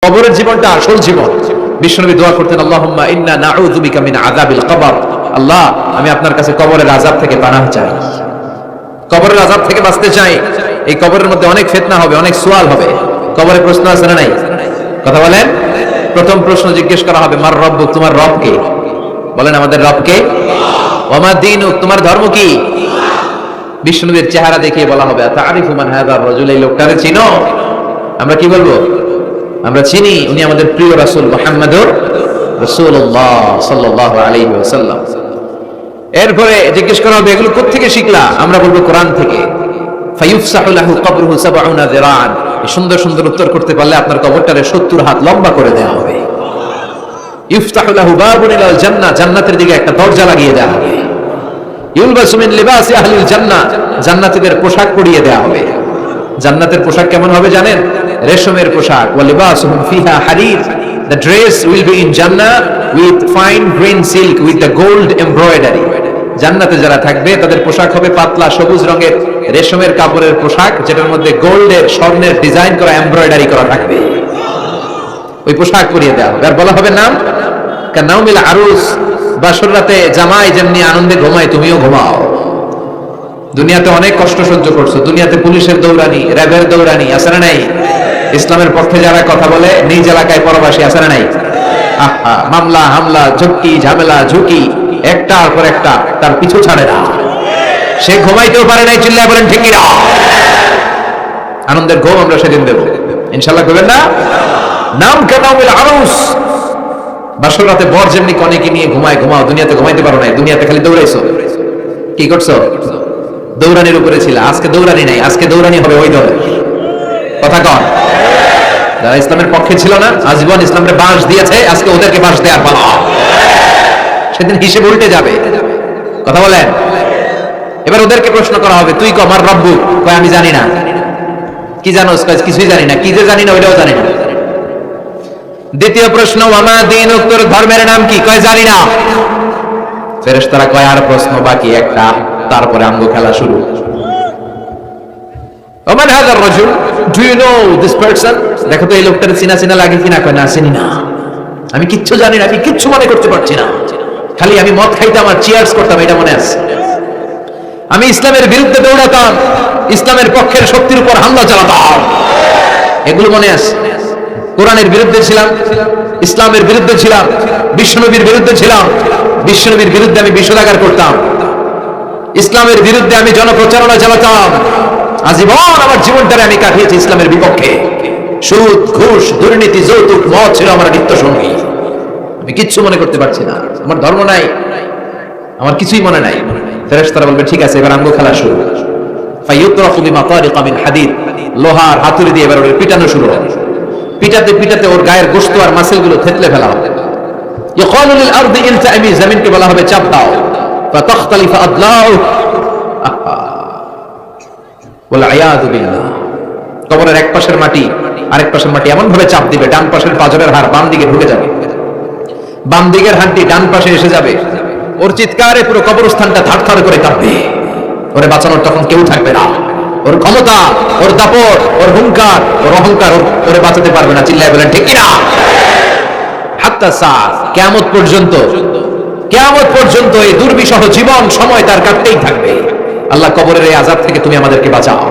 কবরের জীবনটা আসল জীবন। বিশ্বনবী দোয়া করতেন, আল্লাহুম্মা ইন্না নাউযু বিকা মিন আযাবিল কবর। আল্লাহ, আমি আপনার কাছে কবরের আযাব থেকে পানাহ চাই, কবরের আযাব থেকে বাঁচতে চাই। এই কবরের মধ্যে অনেক ফিতনা হবে, অনেক সওয়াল হবে। কবরে প্রশ্ন আছে না নাই? কথা বলেন। প্রথম প্রশ্ন জিজ্ঞেস করা হবে, মার রব্বুক, তোমার রব কে? বলেন, আমাদের রব কে? ওয়া মা দীনুক, তোমার ধর্ম কি? বিশ্বনবীর চেহারা দেখিয়ে বলা হবে, তাআরিফু মান হাযার রাজুল, এই লোকটারে চিনো? আমরা কি বলবো? আমরা চিনি, উনি আমাদের প্রিয় রাসূল মুহাম্মদুর রাসূলুল্লাহ সাল্লাল্লাহু আলাইহি ওয়াসাল্লাম। এরপরে জিজ্ঞেস করা হবে, এগুলো কোত্থেকে শিখলা? আমরা বলবো কোরআন থেকে। ফায়ুফসাহু লাহু কবরুহু ৭০ যিরাআন, সুন্দর সুন্দর উত্তর করতে পারলে আপনার কবরটারে ৭০ হাত লম্বা করে দেওয়া হবে। ইফতাহু লাহু বাবুন ইলাল জান্নাহ, জান্নাতের দিকে একটা দরজা লাগিয়ে দেওয়া হবে। ইউলবাসু মিন লিবাসি আহলিল জান্নাহ, জান্নাতীদের পোশাক পরিয়ে দেওয়া হবে। জান্নাতের পোশাক কেমন হবে জানেন? রেশমের পোশাক। ওয়া লিবাসুহুম ফিহা হারির, the dress will be in Jannah with fine green silk with the gold embroidery. জান্নাতে যারা থাকবে তাদের পোশাক হবে পাতলা সবুজ রঙের রেশমের কাপড়ের পোশাক, যেটার মধ্যে গোল্ডের স্বর্ণের ডিজাইন করা এমব্রয়ডারি করা থাকবে। ওই পোশাক পরিয়ে দেওয়া হবে। আর বলা হবে নাম কানাউমিল আরুস, বাসর রাতে জামাই যেমনি আনন্দে ঘুমায় তুমিও ঘুমাও। দুনিয়াতে অনেক কষ্ট সহ্য করছো, দুনিয়াতে পুলিশের দৌড়ানি, র্যাবের দৌড়ানি, আছে না নাই? ইসলামের পক্ষে যারা কথা বলে নিজ এলাকায় পরবাসী, আছে না নাই? মামলা হামলা, ঝক্কি ঝামেলা ঝুঁকি, একটার পর একটা, তার পিছু ছাড়ে না। সে ঘুমাইতেও পারে নাই, চিল্লায় বলেন ঠিক কিনা? আনন্দের ঘুম আমরা সেদিন দেব ইনশাআল্লাহ, করবেন না? নাম কানাউমিল আরুস, বাসর রাতে বর যেমনি কনেকে নিয়ে ঘুমায় ঘুমাও। দুনিয়াতে ঘুমাইতে পারো নাই, দুনিয়াতে খালি দৌড়াইছো। কি করছো? দৌড়ানির উপরে ছিল। আজকে দৌড়ানি নাই, আজকে দৌড়ানি হবে ওই দলের। কথা কন। যারা ইসলামের পক্ষে ছিল না, আজীবন ইসলামের বাঁশ দিয়েছে, আজকে ওদেরকে বাঁশ দেওয়ার পালা। সেদিন হিসেব উল্টে যাবে। কথা বলেন। এবার ওদেরকে প্রশ্ন করা হবে, তুই কো আমার রব্বু? কয় আমি জানি না। কি জানোস? কয় কিছুই জানি না। কি যে জানি না ওইটাও জানি না। দ্বিতীয় প্রশ্ন, ওয়া মা দীনুক, তোর ধর্মের নাম কি? কয় জানি না। ফেরেশতারা কয় আর প্রশ্ন বাকি একটা, তারপরে আমগো খেলা শুরু। ওমান হাযার রাজুল, do you know this person? দেখো তো এই লোকটার চিনা চিনা লাগে কিনা। কয় না, চিনি না, আমি কিচ্ছু জানি না, আমি কিচ্ছু মনে করতে পারছি না। খালি আমি মদ খাইতাম আর চিয়ার্স করতাম, এটা মনে আছে। আমি ইসলামের বিরুদ্ধে দৌড়াতাম, ইসলামের পক্ষের শক্তির উপর হামলা চালাতাম, এগুলো মনে আছে। কোরআনের বিরুদ্ধে ছিলাম, ইসলামের বিরুদ্ধে ছিলাম, বিশ্বনবীর বিরুদ্ধে ছিলাম। বিশ্বনবীর বিরুদ্ধে আমি বিষোদাগার করতাম, ইসলামের বিরুদ্ধে আমি জনপ্রচারণা চালাতাম। আজীবন আমার জীবনটারে আমি কাটিয়েছি ইসলামের বিপক্ষে। সুদ, ঘুষ, দুর্নীতি, যৌতুক, মদ ছিল আমার নিত্য সঙ্গী। আমি কিচ্ছু মনে করতে পারছি না, আমার ধর্ম নাই, আমার কিছুই মনে নাই। ফেরেশতারা বলবে, ঠিক আছে, এবার আমগো খেলা শুরু। ফায়ুতরাফু বিমাতারিকা মিন হাদিদ, লোহার হাতুড়ি দিয়ে এবার ওর পিটানো শুরু হবে। পিটাতে পিটাতে ওর গায়ের গোশত আর মাসেলগুলো থেতলে ফেলা হবে। ইয়াকালু লিল আরদি ইলতাইমি, জমিনকে বলা হবে চাপ দাও। ফাতাখতালিফু আদলাউ, ওয়াল আয়াযু বিল্লাহ। কবরের এক পাশের মাটি আরেক পাশের মাটি এমন ভাবে চাপ দিবে, ডান পাশের পাঁজরের হাড় বাম দিকে ঢুকে যাবে, বাম দিকের হাড়টি ডান পাশে এসে যাবে। ওর চিৎকারে পুরো কবরস্থানটা থারথার করে কাঁপবে। ওরে বাঁচানোর তখন কেউ থাকবে না। ওর ক্ষমতা, ওর দাপট, ওর হুঙ্কার, ওর অহংকার ওরে বাঁচাতে পারবে না। চিল্লায় বলেন ঠিক কিনা? হাত্তা সাআত, কিয়ামত পর্যন্ত, কিয়ামত পর্যন্ত এই দুর্বিষহ জীবন সময় তার কাটতেই থাকবে। আল্লাহ, কবরের এই আযাব থেকে তুমি আমাদেরকে বাঁচাও।